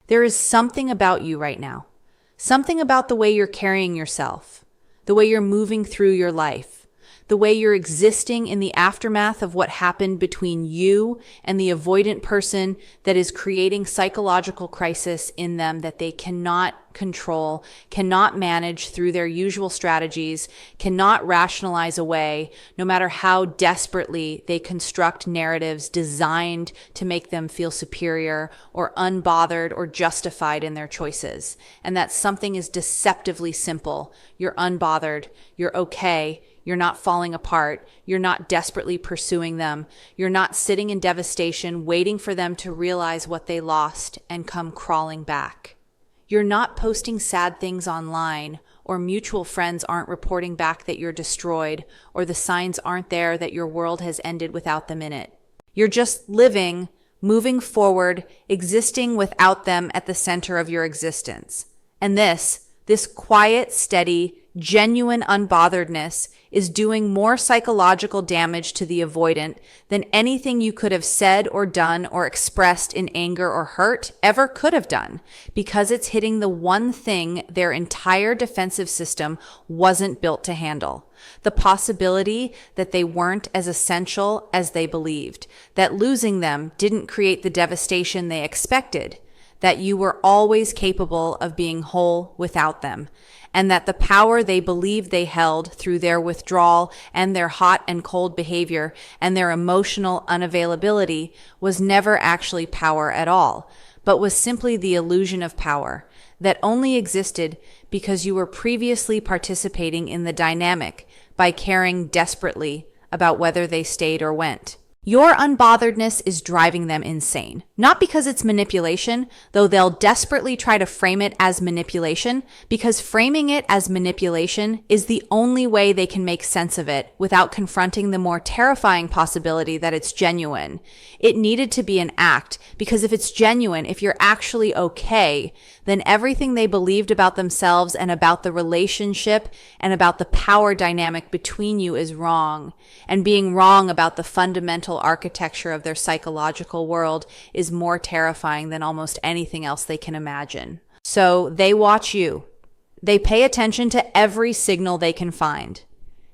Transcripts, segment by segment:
There is something about you right now, something about the way you're carrying yourself, the way you're moving through your life, the way you're existing in the aftermath of what happened between you and the avoidant person that is creating psychological crisis in them that they cannot control, cannot manage through their usual strategies, cannot rationalize away, no matter how desperately they construct narratives designed to make them feel superior or unbothered or justified in their choices. And that something is deceptively simple. You're unbothered. You're okay. You're not falling apart. You're not desperately pursuing them. You're not sitting in devastation, waiting for them to realize what they lost and come crawling back. You're not posting sad things online, or mutual friends aren't reporting back that you're destroyed, or the signs aren't there that your world has ended without them in it. You're just living, moving forward, existing without them at the center of your existence. And this quiet, steady, genuine unbotheredness is doing more psychological damage to the avoidant than anything you could have said or done or expressed in anger or hurt ever could have done, because it's hitting the one thing their entire defensive system wasn't built to handle. The possibility that they weren't as essential as they believed, that losing them didn't create the devastation they expected, that you were always capable of being whole without them, and that the power they believed they held through their withdrawal and their hot and cold behavior and their emotional unavailability was never actually power at all, but was simply the illusion of power that only existed because you were previously participating in the dynamic by caring desperately about whether they stayed or went. Your unbotheredness is driving them insane. Not because it's manipulation, though they'll desperately try to frame it as manipulation, because framing it as manipulation is the only way they can make sense of it without confronting the more terrifying possibility that it's genuine. It needed to be an act, because if it's genuine, if you're actually okay, then everything they believed about themselves and about the relationship and about the power dynamic between you is wrong. And being wrong about the fundamental architecture of their psychological world is more terrifying than almost anything else they can imagine. So they watch you. They pay attention to every signal they can find.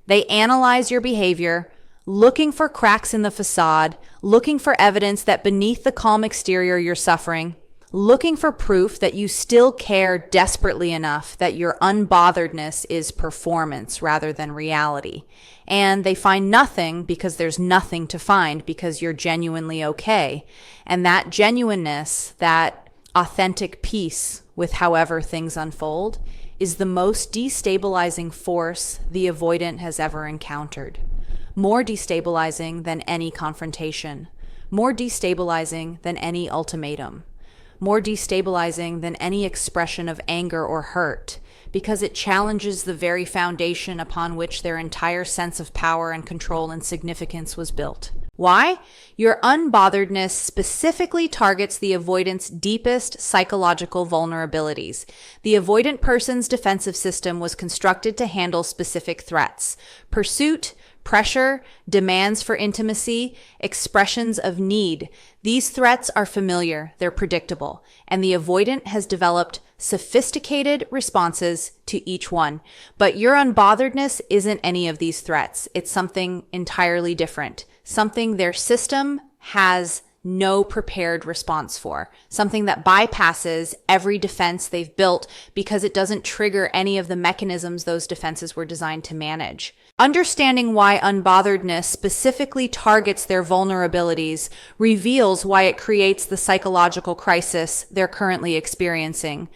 They analyze your behavior, looking for cracks in the facade, looking for evidence that beneath the calm exterior you're suffering, looking for proof that you still care desperately enough that your unbotheredness is performance rather than reality. And they find nothing because there's nothing to find, because you're genuinely okay. And that genuineness, that authentic peace with however things unfold, is the most destabilizing force the avoidant has ever encountered. More destabilizing than any confrontation. More destabilizing than any ultimatum. More destabilizing than any expression of anger or hurt, because it challenges the very foundation upon which their entire sense of power and control and significance was built. Why? Your unbotheredness specifically targets the avoidant's deepest psychological vulnerabilities. The avoidant person's defensive system was constructed to handle specific threats: pursuit, pressure, demands for intimacy, expressions of need. These threats are familiar, they're predictable, and the avoidant has developed sophisticated responses to each one. But your unbotheredness isn't any of these threats. It's something entirely different, something their system has no prepared response for, something that bypasses every defense they've built because it doesn't trigger any of the mechanisms those defenses were designed to manage. Understanding why unbotheredness specifically targets their vulnerabilities reveals why it creates the psychological crisis they're currently experiencing.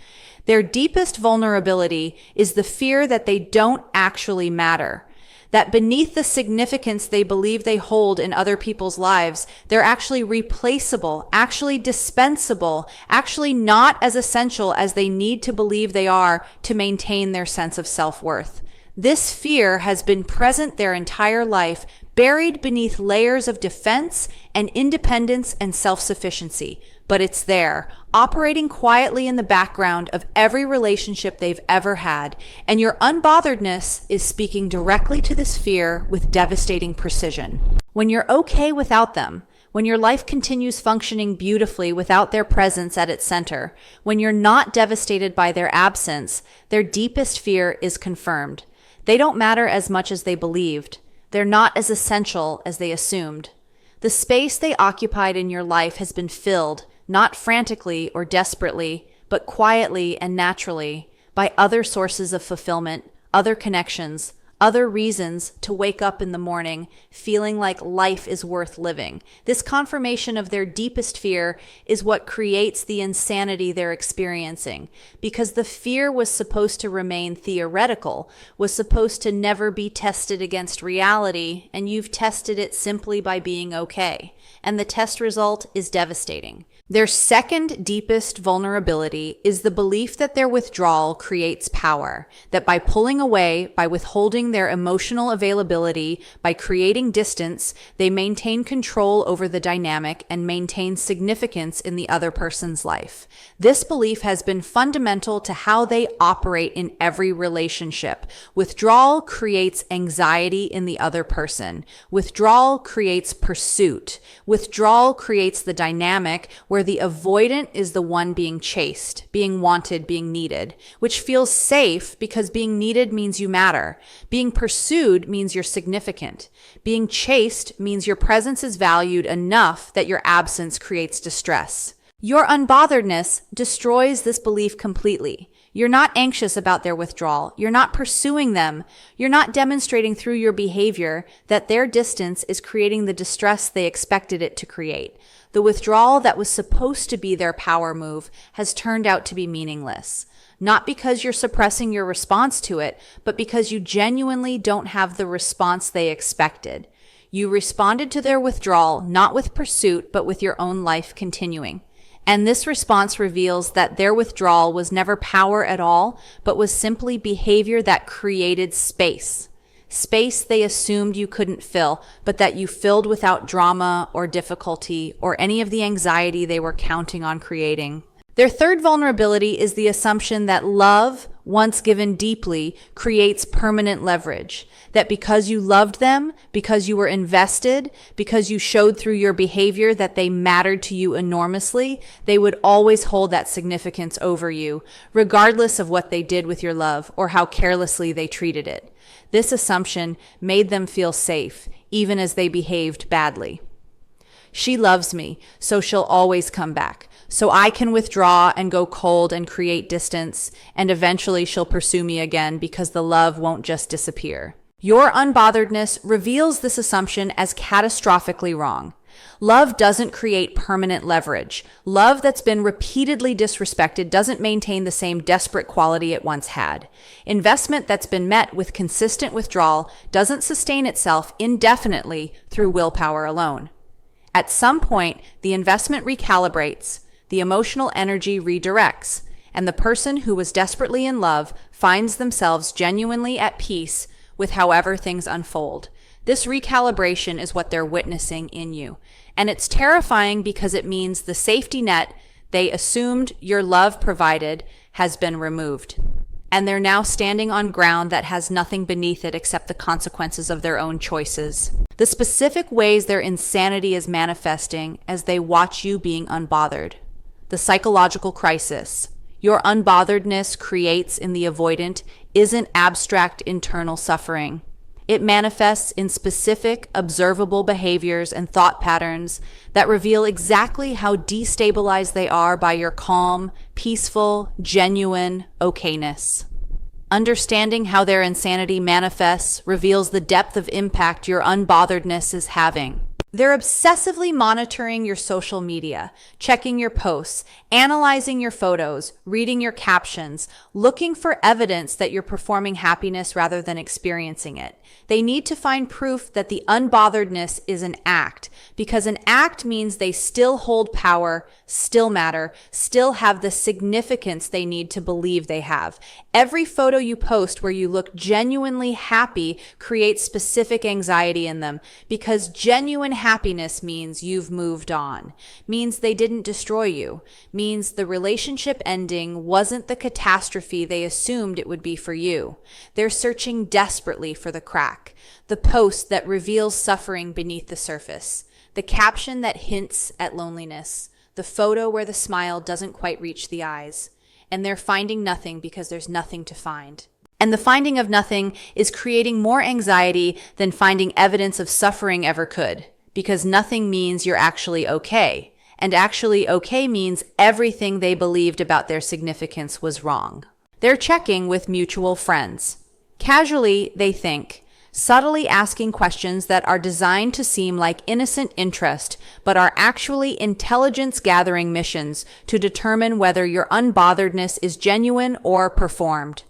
Their deepest vulnerability is the fear that they don't actually matter. That beneath the significance they believe they hold in other people's lives, they're actually replaceable, actually dispensable, actually not as essential as they need to believe they are to maintain their sense of self-worth. This fear has been present their entire life, buried beneath layers of defense and independence and self-sufficiency. But it's there, operating quietly in the background of every relationship they've ever had. And your unbotheredness is speaking directly to this fear with devastating precision. When you're okay without them, When your life continues functioning beautifully without their presence at its center, when you're not devastated by their absence, their deepest fear is confirmed. They don't matter as much as they believed. They're not as essential as they assumed. The space they occupied in your life has been filled, not frantically or desperately, but quietly and naturally, by other sources of fulfillment, other connections, other reasons to wake up in the morning feeling like life is worth living. This confirmation of their deepest fear is what creates the insanity they're experiencing, because the fear was supposed to remain theoretical, was supposed to never be tested against reality, and you've tested it simply by being okay. And the test result is devastating. Their second deepest vulnerability is the belief that their withdrawal creates power, that by pulling away, by withholding their emotional availability, by creating distance, they maintain control over the dynamic and maintain significance in the other person's life. This belief has been fundamental to how they operate in every relationship. Withdrawal creates anxiety in the other person. Withdrawal creates pursuit. Withdrawal creates the dynamic where the avoidant is the one being chased, being wanted, being needed, which feels safe because being needed means you matter. Being pursued means you're significant. Being chased means your presence is valued enough that your absence creates distress. Your unbotheredness destroys this belief completely. You're not anxious about their withdrawal. You're not pursuing them. You're not demonstrating through your behavior that their distance is creating the distress they expected it to create. The withdrawal that was supposed to be their power move has turned out to be meaningless. Not because you're suppressing your response to it, but because you genuinely don't have the response they expected. You responded to their withdrawal not with pursuit, but with your own life continuing. And this response reveals that their withdrawal was never power at all, but was simply behavior that created space. Space they assumed you couldn't fill, but that you filled without drama or difficulty or any of the anxiety they were counting on creating. Their third vulnerability is the assumption that love, once given deeply, creates permanent leverage. That because you loved them, because you were invested, because you showed through your behavior that they mattered to you enormously, they would always hold that significance over you, regardless of what they did with your love or how carelessly they treated it. This assumption made them feel safe, even as they behaved badly. She loves me, so she'll always come back. So I can withdraw and go cold and create distance, and eventually she'll pursue me again because the love won't just disappear. Your unbotheredness reveals this assumption as catastrophically wrong. Love doesn't create permanent leverage. Love that's been repeatedly disrespected doesn't maintain the same desperate quality it once had. Investment that's been met with consistent withdrawal doesn't sustain itself indefinitely through willpower alone. At some point, the investment recalibrates, the emotional energy redirects, and the person who was desperately in love finds themselves genuinely at peace with however things unfold. This recalibration is what they're witnessing in you. And it's terrifying because it means the safety net they assumed your love provided has been removed. And they're now standing on ground that has nothing beneath it except the consequences of their own choices. The specific ways their insanity is manifesting as they watch you being unbothered. The psychological crisis your unbotheredness creates in the avoidant isn't abstract internal suffering. It manifests in specific, observable behaviors and thought patterns that reveal exactly how destabilized they are by your calm, peaceful, genuine okayness. Understanding how their insanity manifests reveals the depth of impact your unbotheredness is having. They're obsessively monitoring your social media, checking your posts, analyzing your photos, reading your captions, looking for evidence that you're performing happiness rather than experiencing it. They need to find proof that the unbotheredness is an act, because an act means they still hold power, still matter, still have the significance they need to believe they have. Every photo you post where you look genuinely happy creates specific anxiety in them, because genuine happiness means you've moved on, means they didn't destroy you, means the relationship ending wasn't the catastrophe they assumed it would be for you. They're searching desperately for the crack, the post that reveals suffering beneath the surface, the caption that hints at loneliness, the photo where the smile doesn't quite reach the eyes, and they're finding nothing because there's nothing to find. And the finding of nothing is creating more anxiety than finding evidence of suffering ever could, because nothing means you're actually okay. And actually okay means everything they believed about their significance was wrong. They're checking with mutual friends. Casually, they think, subtly asking questions that are designed to seem like innocent interest, but are actually intelligence-gathering missions to determine whether your unbotheredness is genuine or performed.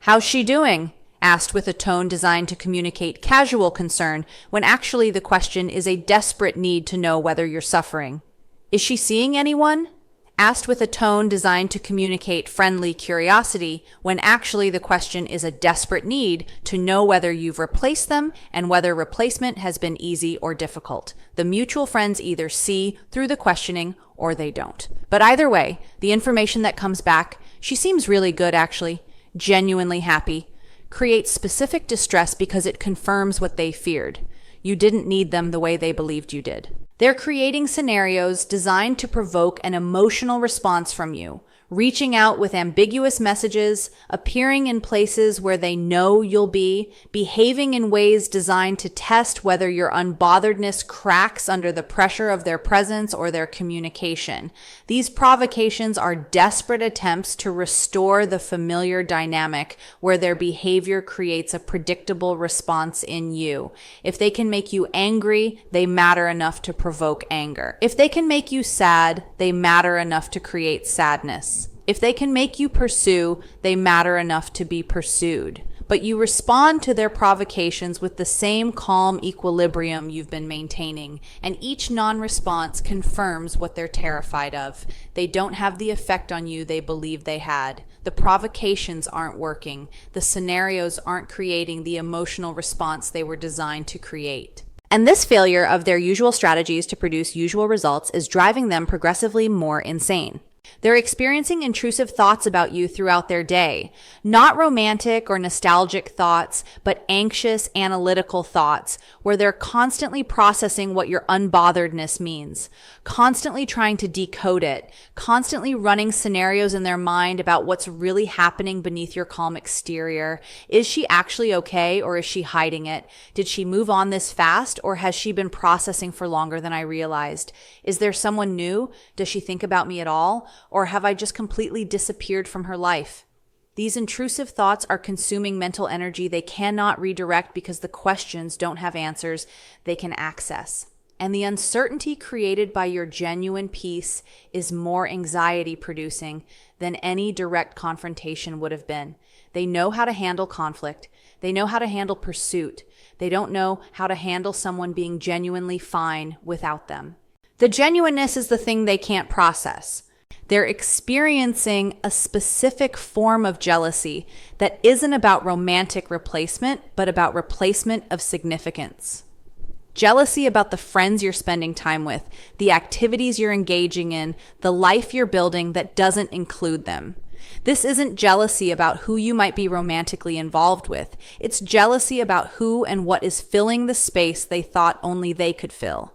"How's she doing?" asked with a tone designed to communicate casual concern, when actually the question is a desperate need to know whether you're suffering. "Is she seeing anyone?" asked with a tone designed to communicate friendly curiosity, when actually the question is a desperate need to know whether you've replaced them and whether replacement has been easy or difficult. The mutual friends either see through the questioning or they don't. But either way, the information that comes back, "She seems really good actually, genuinely happy," creates specific distress because it confirms what they feared. You didn't need them the way they believed you did. They're creating scenarios designed to provoke an emotional response from you, reaching out with ambiguous messages, appearing in places where they know you'll be, behaving in ways designed to test whether your unbotheredness cracks under the pressure of their presence or their communication. These provocations are desperate attempts to restore the familiar dynamic where their behavior creates a predictable response in you. If they can make you angry, they matter enough to provoke anger. If they can make you sad, they matter enough to create sadness. If they can make you pursue, they matter enough to be pursued. But you respond to their provocations with the same calm equilibrium you've been maintaining, and each non-response confirms what they're terrified of. They don't have the effect on you they believe they had. The provocations aren't working. The scenarios aren't creating the emotional response they were designed to create. And this failure of their usual strategies to produce usual results is driving them progressively more insane. They're experiencing intrusive thoughts about you throughout their day. Not romantic or nostalgic thoughts, but anxious, analytical thoughts, where they're constantly processing what your unbotheredness means, constantly trying to decode it, constantly running scenarios in their mind about what's really happening beneath your calm exterior. Is she actually okay, or is she hiding it? Did she move on this fast, or has she been processing for longer than I realized? Is there someone new? Does she think about me at all? Or have I just completely disappeared from her life? These intrusive thoughts are consuming mental energy they cannot redirect because the questions don't have answers they can access. And the uncertainty created by your genuine peace is more anxiety producing than any direct confrontation would have been. They know how to handle conflict. They know how to handle pursuit. They don't know how to handle someone being genuinely fine without them. The genuineness is the thing they can't process. They're experiencing a specific form of jealousy that isn't about romantic replacement, but about replacement of significance. Jealousy about the friends you're spending time with, the activities you're engaging in, the life you're building that doesn't include them. This isn't jealousy about who you might be romantically involved with. It's jealousy about who and what is filling the space they thought only they could fill.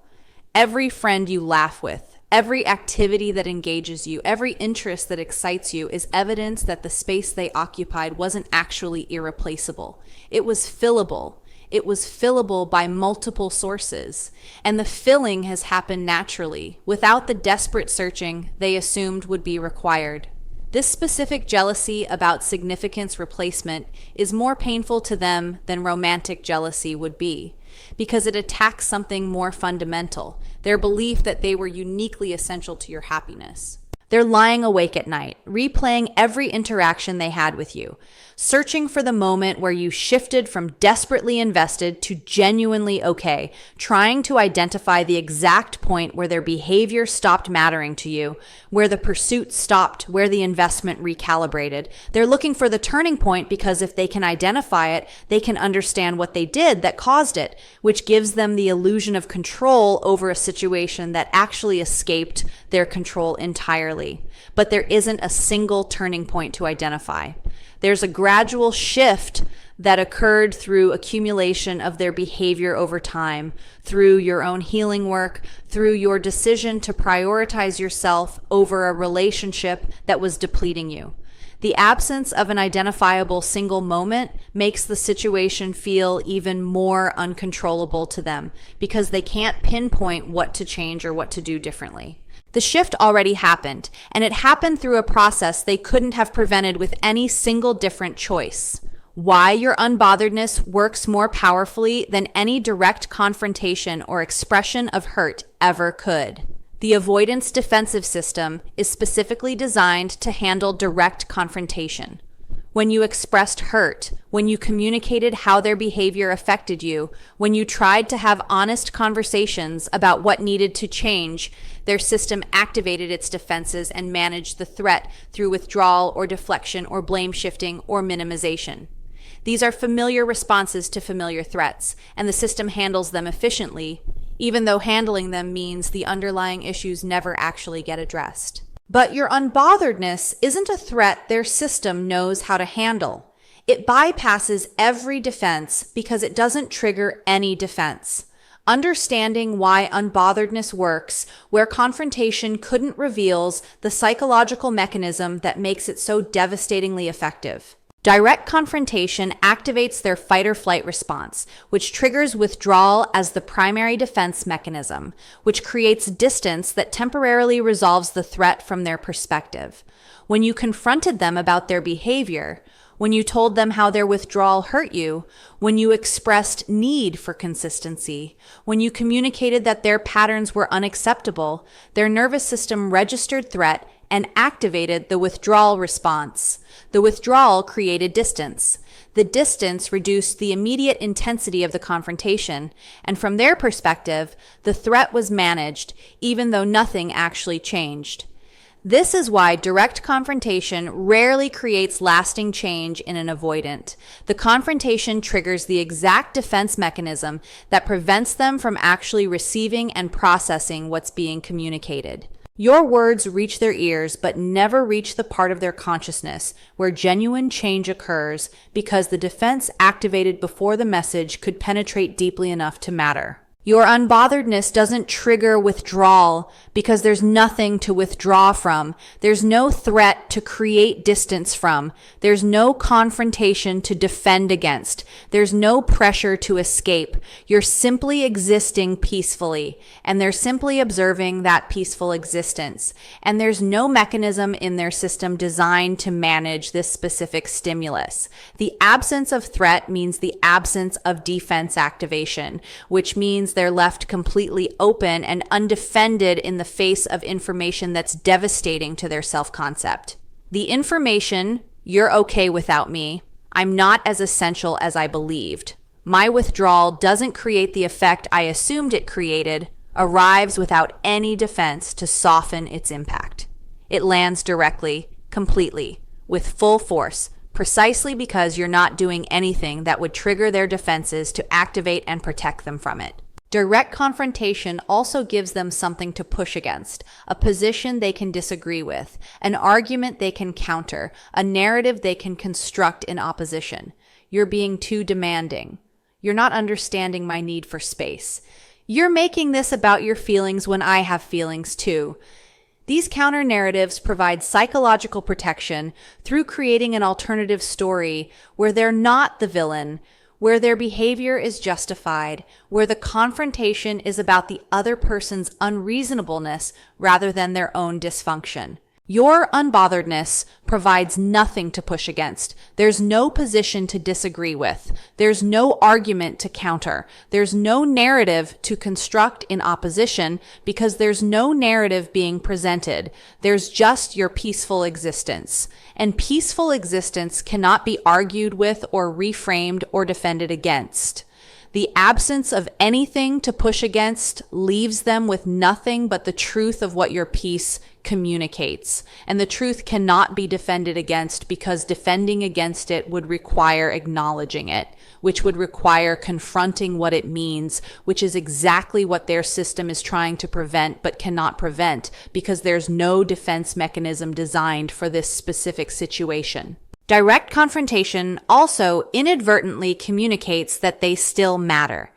Every friend you laugh with, every activity that engages you, every interest that excites you is evidence that the space they occupied wasn't actually irreplaceable. It was fillable. It was fillable by multiple sources. And the filling has happened naturally, without the desperate searching they assumed would be required. This specific jealousy about significance replacement is more painful to them than romantic jealousy would be, because it attacks something more fundamental, their belief that they were uniquely essential to your happiness. They're lying awake at night, replaying every interaction they had with you, searching for the moment where you shifted from desperately invested to genuinely okay, trying to identify the exact point where their behavior stopped mattering to you, where the pursuit stopped, where the investment recalibrated. They're looking for the turning point because if they can identify it, they can understand what they did that caused it, which gives them the illusion of control over a situation that actually escaped their control entirely. But there isn't a single turning point to identify. There's a gradual shift that occurred through accumulation of their behavior over time, through your own healing work, through your decision to prioritize yourself over a relationship that was depleting you. The absence of an identifiable single moment makes the situation feel even more uncontrollable to them because they can't pinpoint what to change or what to do differently. The shift already happened, and it happened through a process they couldn't have prevented with any single different choice. Why your unbotheredness works more powerfully than any direct confrontation or expression of hurt ever could. The avoidance defensive system is specifically designed to handle direct confrontation. When you expressed hurt, when you communicated how their behavior affected you, when you tried to have honest conversations about what needed to change, their system activated its defenses and managed the threat through withdrawal or deflection or blame shifting or minimization. These are familiar responses to familiar threats, and the system handles them efficiently, even though handling them means the underlying issues never actually get addressed. But your unbotheredness isn't a threat their system knows how to handle. It bypasses every defense because it doesn't trigger any defense. Understanding why unbotheredness works, where confrontation couldn't, reveals the psychological mechanism that makes it so devastatingly effective. Direct confrontation activates their fight or flight response, which triggers withdrawal as the primary defense mechanism, which creates distance that temporarily resolves the threat from their perspective. When you confronted them about their behavior, when you told them how their withdrawal hurt you, when you expressed need for consistency, when you communicated that their patterns were unacceptable, their nervous system registered threat and activated the withdrawal response. The withdrawal created distance. The distance reduced the immediate intensity of the confrontation, and from their perspective, the threat was managed, even though nothing actually changed. This is why direct confrontation rarely creates lasting change in an avoidant. The confrontation triggers the exact defense mechanism that prevents them from actually receiving and processing what's being communicated. Your words reach their ears, but never reach the part of their consciousness where genuine change occurs because the defense activated before the message could penetrate deeply enough to matter. Your unbotheredness doesn't trigger withdrawal because there's nothing to withdraw from. There's no threat to create distance from. There's no confrontation to defend against. There's no pressure to escape. You're simply existing peacefully, and they're simply observing that peaceful existence. And there's no mechanism in their system designed to manage this specific stimulus. The absence of threat means the absence of defense activation, which means they're left completely open and undefended in the face of information that's devastating to their self-concept. The information, "You're okay without me," "I'm not as essential as I believed," "My withdrawal doesn't create the effect I assumed it created," arrives without any defense to soften its impact. It lands directly, completely, with full force, precisely because you're not doing anything that would trigger their defenses to activate and protect them from it. Direct confrontation also gives them something to push against, a position they can disagree with, an argument they can counter, a narrative they can construct in opposition. "You're being too demanding." "You're not understanding my need for space." "You're making this about your feelings when I have feelings too." These counter narratives provide psychological protection through creating an alternative story where they're not the villain, where their behavior is justified, where the confrontation is about the other person's unreasonableness rather than their own dysfunction. Your unbotheredness provides nothing to push against. There's no position to disagree with. There's no argument to counter. There's no narrative to construct in opposition because there's no narrative being presented. There's just your peaceful existence. And peaceful existence cannot be argued with or reframed or defended against. The absence of anything to push against leaves them with nothing but the truth of what your peace communicates. And the truth cannot be defended against because defending against it would require acknowledging it, which would require confronting what it means, which is exactly what their system is trying to prevent but cannot prevent because there's no defense mechanism designed for this specific situation. Direct confrontation also inadvertently communicates that they still matter,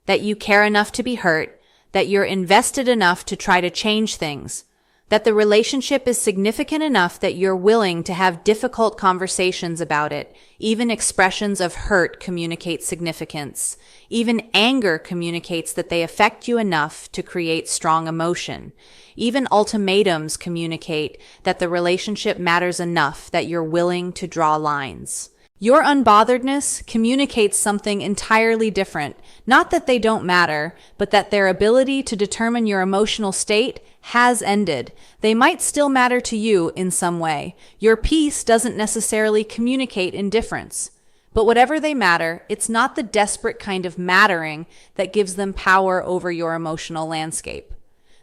that you care enough to be hurt, that you're invested enough to try to change things, that the relationship is significant enough that you're willing to have difficult conversations about it. Even expressions of hurt communicate significance. Even anger communicates that they affect you enough to create strong emotion. Even ultimatums communicate that the relationship matters enough that you're willing to draw lines. Your unbotheredness communicates something entirely different. Not that they don't matter, but that their ability to determine your emotional state has ended. They might still matter to you in some way. Your peace doesn't necessarily communicate indifference. But whatever they matter, it's not the desperate kind of mattering that gives them power over your emotional landscape.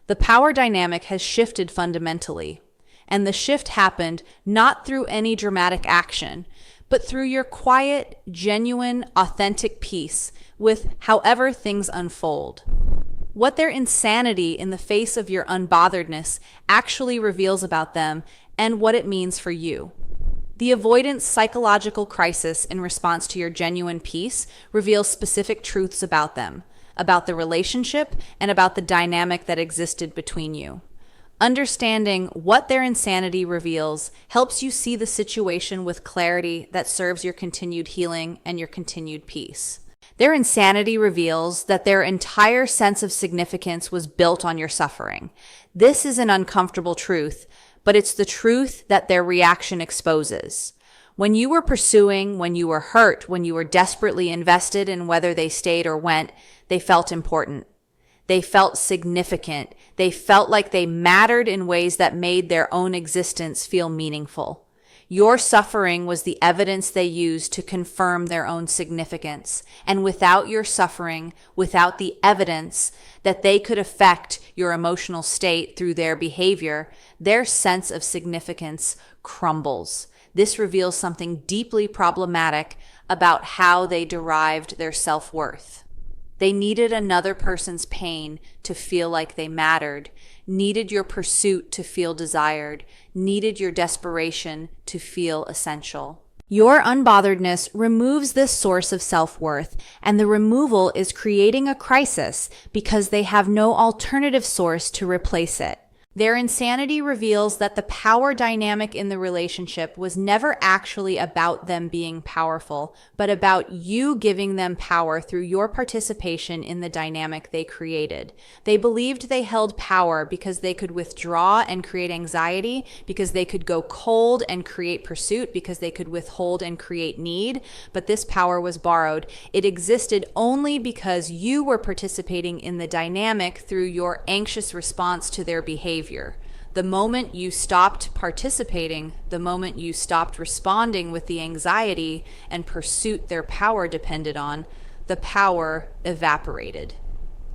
The power dynamic has shifted fundamentally. And the shift happened not through any dramatic action, but through your quiet, genuine, authentic peace with however things unfold. What their insanity in the face of your unbotheredness actually reveals about them and what it means for you. The avoidant psychological crisis in response to your genuine peace reveals specific truths about them, about the relationship, and about the dynamic that existed between you. Understanding what their insanity reveals helps you see the situation with clarity that serves your continued healing and your continued peace. Their insanity reveals that their entire sense of significance was built on your suffering. This is an uncomfortable truth, but it's the truth that their reaction exposes. When you were pursuing, when you were hurt, when you were desperately invested in whether they stayed or went, they felt important. They felt significant. They felt like they mattered in ways that made their own existence feel meaningful. Your suffering was the evidence they used to confirm their own significance. And without your suffering, without the evidence that they could affect your emotional state through their behavior, their sense of significance crumbles. This reveals something deeply problematic about how they derived their self-worth. They needed another person's pain to feel like they mattered, needed your pursuit to feel desired, needed your desperation to feel essential. Your unbotheredness removes this source of self-worth, and the removal is creating a crisis because they have no alternative source to replace it. Their insanity reveals that the power dynamic in the relationship was never actually about them being powerful, but about you giving them power through your participation in the dynamic they created. They believed they held power because they could withdraw and create anxiety, because they could go cold and create pursuit, because they could withhold and create need, but this power was borrowed. It existed only because you were participating in the dynamic through your anxious response to their behavior. The moment you stopped participating, the moment you stopped responding with the anxiety and pursuit their power depended on, the power evaporated.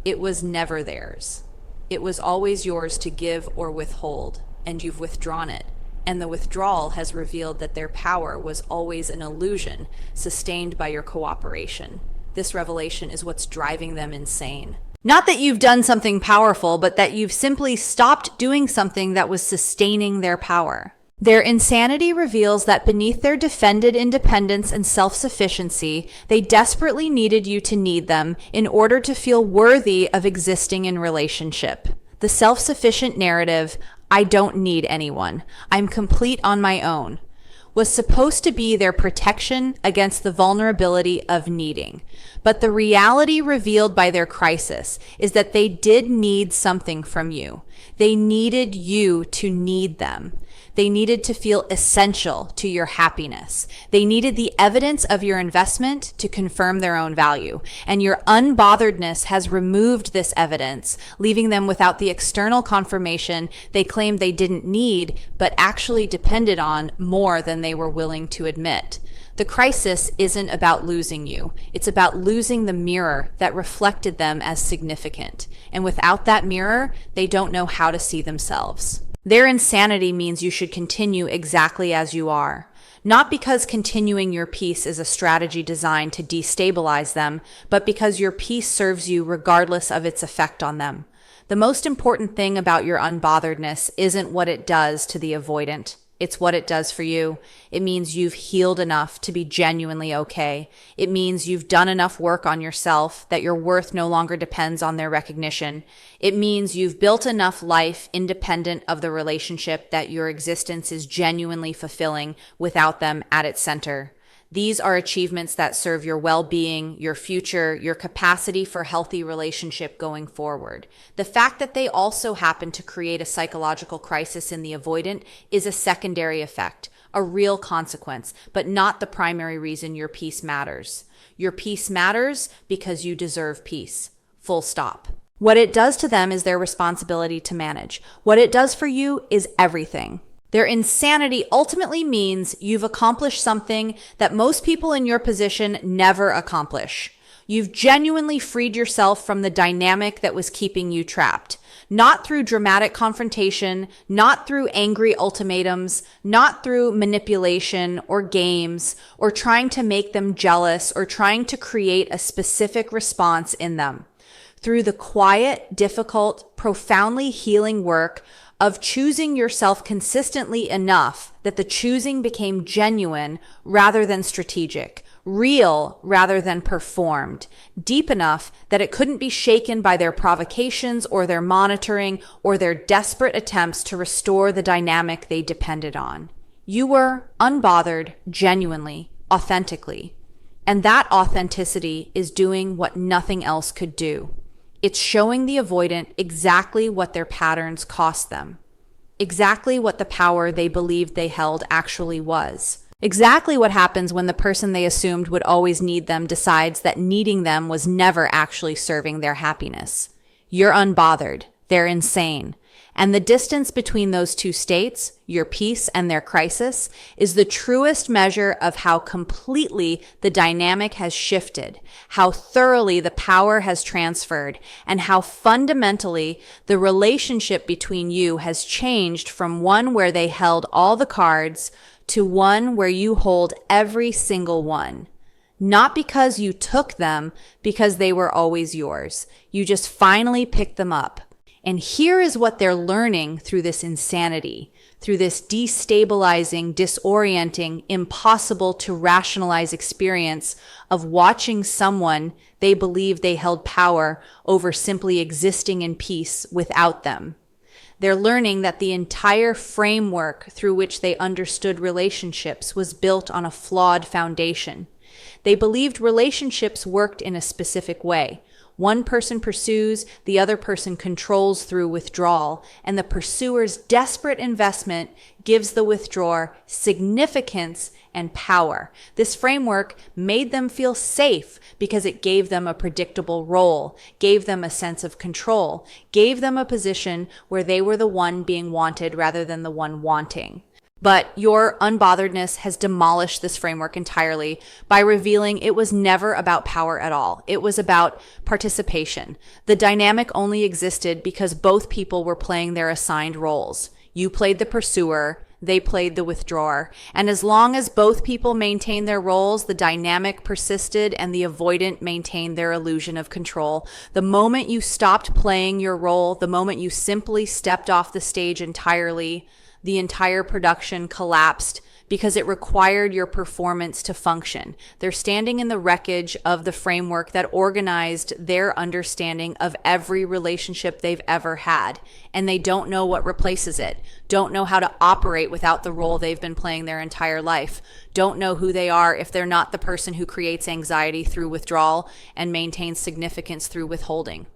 It was never theirs. It was always yours to give or withhold, and you've withdrawn it. And the withdrawal has revealed that their power was always an illusion, sustained by your cooperation. This revelation is what's driving them insane. Not that you've done something powerful, but that you've simply stopped doing something that was sustaining their power. Their insanity reveals that beneath their defended independence and self-sufficiency, they desperately needed you to need them in order to feel worthy of existing in relationship. The self-sufficient narrative, I don't need anyone, I'm complete on my own, was supposed to be their protection against the vulnerability of needing. But the reality revealed by their crisis is that they did need something from you. They needed you to need them. They needed to feel essential to your happiness. They needed the evidence of your investment to confirm their own value. And your unbotheredness has removed this evidence, leaving them without the external confirmation they claimed they didn't need, but actually depended on more than they were willing to admit. The crisis isn't about losing you. It's about losing the mirror that reflected them as significant. And without that mirror, they don't know how to see themselves. Their insanity means you should continue exactly as you are. Not because continuing your peace is a strategy designed to destabilize them, but because your peace serves you regardless of its effect on them. The most important thing about your unbotheredness isn't what it does to the avoidant. It's what it does for you. It means you've healed enough to be genuinely okay. It means you've done enough work on yourself that your worth no longer depends on their recognition. It means you've built enough life independent of the relationship that your existence is genuinely fulfilling without them at its center. These are achievements that serve your well-being, your future, your capacity for healthy relationship going forward. The fact that they also happen to create a psychological crisis in the avoidant is a secondary effect, a real consequence, but not the primary reason your peace matters. Your peace matters because you deserve peace. Full stop. What it does to them is their responsibility to manage. What it does for you is everything. Their insanity ultimately means you've accomplished something that most people in your position never accomplish. You've genuinely freed yourself from the dynamic that was keeping you trapped. Not through dramatic confrontation, not through angry ultimatums, not through manipulation or games, or trying to make them jealous or trying to create a specific response in them. Through the quiet, difficult, profoundly healing work of choosing yourself consistently enough that the choosing became genuine rather than strategic, real rather than performed, deep enough that it couldn't be shaken by their provocations or their monitoring or their desperate attempts to restore the dynamic they depended on. You were unbothered, genuinely, authentically. And that authenticity is doing what nothing else could do. It's showing the avoidant exactly what their patterns cost them, exactly what the power they believed they held actually was, exactly what happens when the person they assumed would always need them decides that needing them was never actually serving their happiness. You're unbothered. They're insane. And the distance between those two states, your peace and their crisis, is the truest measure of how completely the dynamic has shifted, how thoroughly the power has transferred, and how fundamentally the relationship between you has changed from one where they held all the cards to one where you hold every single one. Not because you took them, because they were always yours. You just finally picked them up. And here is what they're learning through this insanity, through this destabilizing, disorienting, impossible to rationalize experience of watching someone they believe they held power over simply existing in peace without them. They're learning that the entire framework through which they understood relationships was built on a flawed foundation. They believed relationships worked in a specific way. One person pursues, the other person controls through withdrawal, and the pursuer's desperate investment gives the withdrawer significance and power. This framework made them feel safe because it gave them a predictable role, gave them a sense of control, gave them a position where they were the one being wanted rather than the one wanting. But your unbotheredness has demolished this framework entirely by revealing it was never about power at all. It was about participation. The dynamic only existed because both people were playing their assigned roles. You played the pursuer, they played the withdrawer. And as long as both people maintained their roles, the dynamic persisted and the avoidant maintained their illusion of control. The moment you stopped playing your role, the moment you simply stepped off the stage entirely, the entire production collapsed because it required your performance to function. They're standing in the wreckage of the framework that organized their understanding of every relationship they've ever had, and they don't know what replaces it, don't know how to operate without the role they've been playing their entire life, don't know who they are if they're not the person who creates anxiety through withdrawal and maintains significance through withholding.